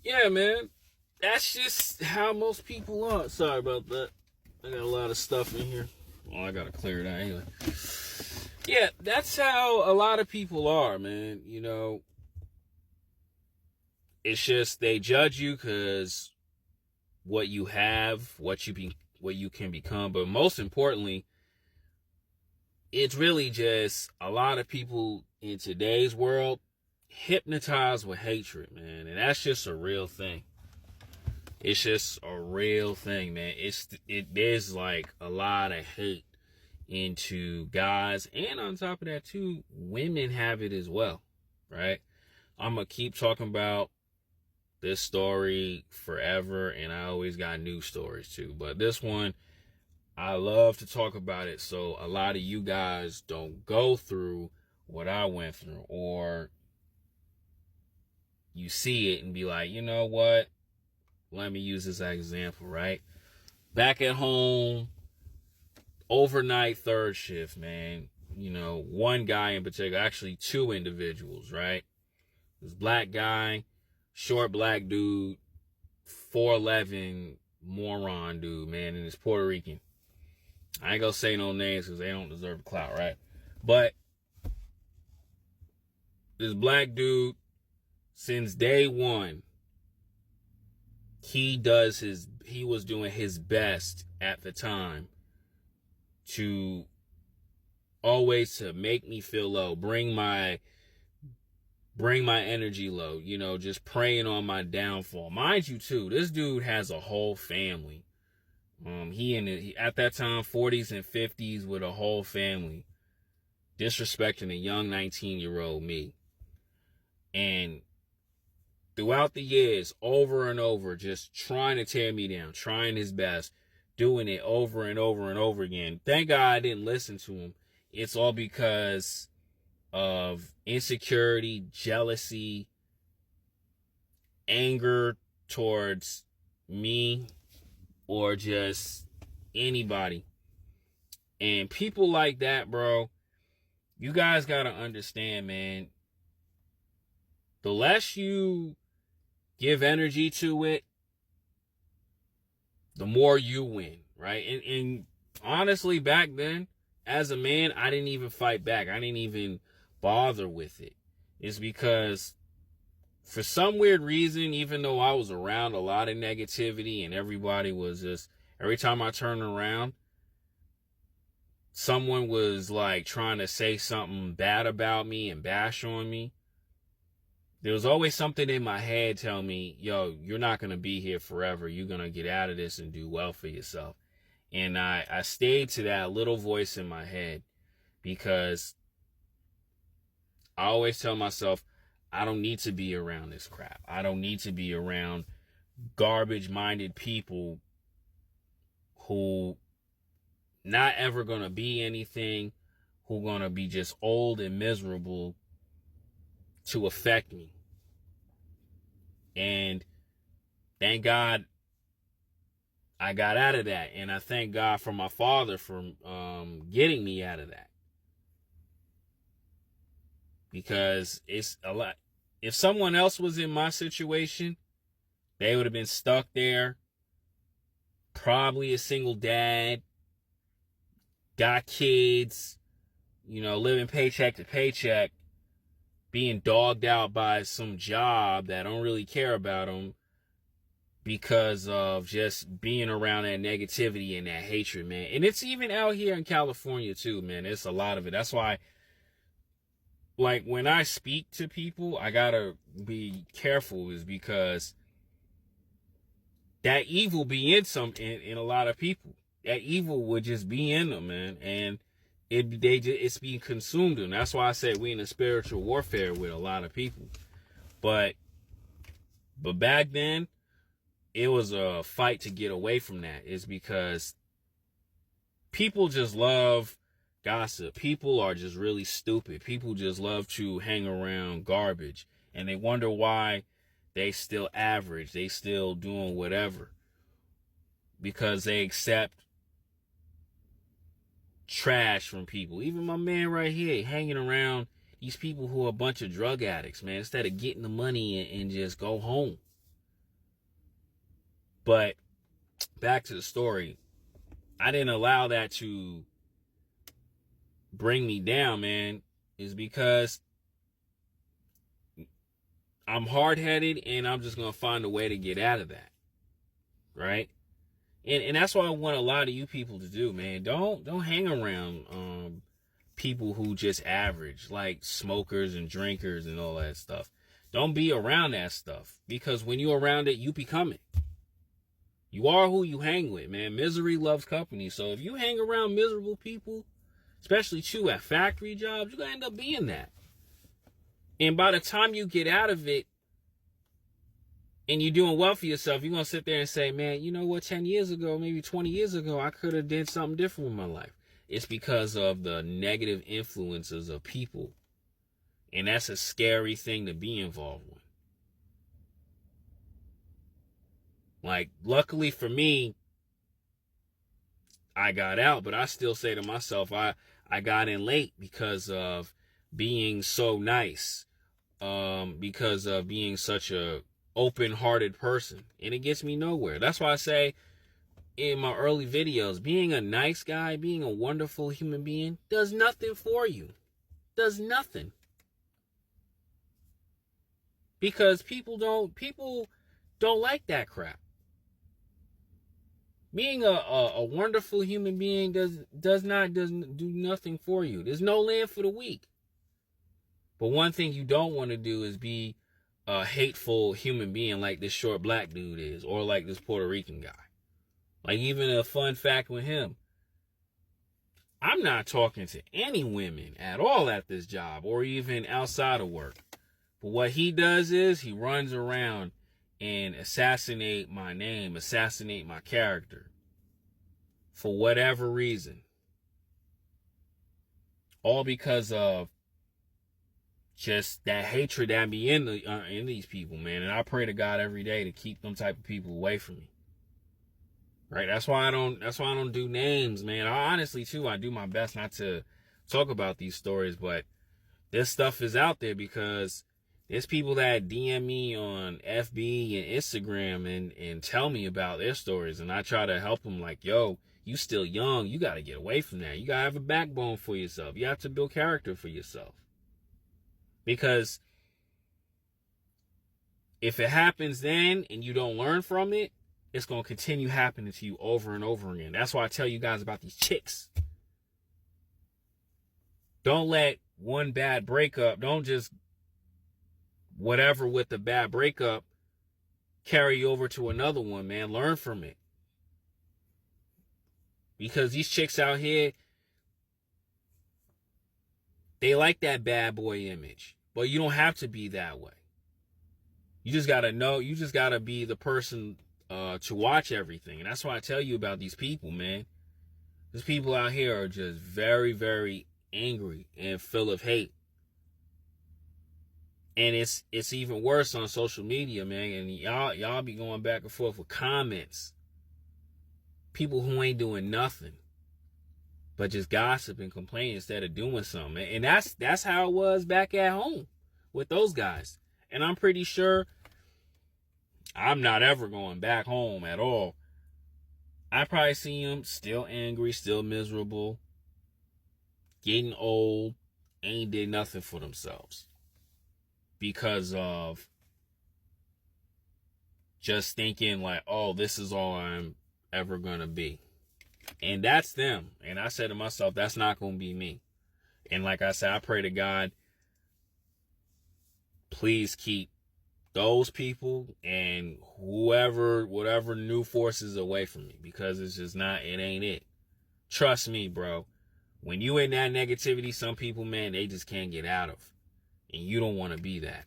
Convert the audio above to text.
Yeah, man. That's just how most people are. Sorry about that. I got a lot of stuff in here. Well, I gotta clear it out anyway. Yeah, that's how a lot of people are, man. It's just they judge you because what you have, what you can become, but most importantly, it's really just a lot of people in today's world hypnotized with hatred, man, and that's just a real thing. It's just a real thing, man. There's like a lot of hate into guys, and on top of that too, women have it as well, right? I'm gonna keep talking about this story forever, and I always got new stories too. But this one, I love to talk about it so a lot of you guys don't go through what I went through, or you see it and be like, you know what? Let me use this as an example, right? Back at home, overnight third shift, man. One guy in particular, actually two individuals, right? This black guy, short black dude, 4'11" moron dude, man, and it's Puerto Rican. I ain't gonna say no names because they don't deserve the clout, right? But this black dude, since day one, he was doing his best at the time to always to make me feel low, bring my energy low, just preying on my downfall. Mind you too, this dude has a whole family. He at that time 40s and 50s with a whole family, disrespecting a young 19-year-old me. And throughout the years, over and over, just trying to tear me down, trying his best, doing it over and over and over again. Thank God I didn't listen to him. It's all because of insecurity, jealousy, anger towards me, or just anybody. And people like that, bro, you guys gotta understand, man. The less you give energy to it, the more you win, right? And honestly, back then, as a man, I didn't even fight back. I didn't even bother with it. It's because for some weird reason, even though I was around a lot of negativity and everybody was just, every time I turned around, someone was like trying to say something bad about me and bash on me. There was always something in my head telling me, yo, you're not going to be here forever. You're going to get out of this and do well for yourself. And I stayed to that little voice in my head because I always tell myself, I don't need to be around this crap. I don't need to be around garbage-minded people who not ever going to be anything, who going to be just old and miserable to affect me. And thank God I got out of that. And I thank God for my father for getting me out of that. Because it's a lot. If someone else was in my situation, they would have been stuck there. Probably a single dad, got kids, living paycheck to paycheck, being dogged out by some job that don't really care about them because of just being around that negativity and that hatred, man. And it's even out here in California too, man. It's a lot of it. That's why, like, when I speak to people, I gotta be careful, is because that evil be in a lot of people. That evil would just be in them, man. And it's being consumed them. That's why I said we in a spiritual warfare with a lot of people. But back then, it was a fight to get away from that. It's because people just love gossip. People are just really stupid. People just love to hang around garbage. And they wonder why they still average. They still doing whatever. Because they accept trash from people. Even my man right here, hanging around these people who are a bunch of drug addicts, man, instead of getting the money and just go home. But back to the story. I didn't allow that to bring me down, man, is because I'm hard-headed and I'm just going to find a way to get out of that. Right? And that's what I want a lot of you people to do, man. Don't hang around people who just average, like smokers and drinkers and all that stuff. Don't be around that stuff, because when you're around it, you become it. You are who you hang with, man. Misery loves company. So if you hang around miserable people, especially you at factory jobs, you're going to end up being that. And by the time you get out of it and you're doing well for yourself, you're going to sit there and say, man, you know what, 10 years ago, maybe 20 years ago, I could have did something different with my life. It's because of the negative influences of people. And that's a scary thing to be involved with. Like, luckily for me, I got out, but I still say to myself, I got in late because of being so nice, because of being such a open-hearted person, and it gets me nowhere. That's why I say in my early videos, being a nice guy, being a wonderful human being does nothing for you. Does nothing. Because people don't like that crap. Being a wonderful human being doesn't do nothing for you. There's no land for the weak. But one thing you don't want to do is be a hateful human being like this short black dude is, or like this Puerto Rican guy. Like, even a fun fact with him, I'm not talking to any women at all at this job or even outside of work. But what he does is he runs around and assassinate my name, assassinate my character for whatever reason. All because of just that hatred that be in these people, man. And I pray to God every day to keep them type of people away from me. Right? That's why I don't do names, man. I honestly too, I do my best not to talk about these stories, but this stuff is out there because there's people that DM me on FB and Instagram and tell me about their stories, and I try to help them like, yo, you still young. You got to get away from that. You got to have a backbone for yourself. You have to build character for yourself. Because if it happens then and you don't learn from it, it's going to continue happening to you over and over again. That's why I tell you guys about these chicks. Don't let one bad breakup, don't just whatever with the bad breakup carry over to another one, man. Learn from it. Because these chicks out here, they like that bad boy image. But you don't have to be that way. You just got to know, you just got to be the person to watch everything. And that's why I tell you about these people, man. These people out here are just very, very angry and full of hate. And it's even worse on social media, man. And y'all be going back and forth with comments. People who ain't doing nothing but just gossip and complain instead of doing something. And that's how it was back at home with those guys. And I'm pretty sure I'm not ever going back home at all. I probably see them still angry, still miserable, getting old, ain't did nothing for themselves because of just thinking like, oh, this is all I'm ever going to be. And that's them. And I said to myself, that's not going to be me. And like I said, I pray to God, please keep those people and whatever new forces away from me, because it's just not, it ain't it. Trust me, bro. When you in that negativity, some people, man, they just can't get out of. And you don't want to be that.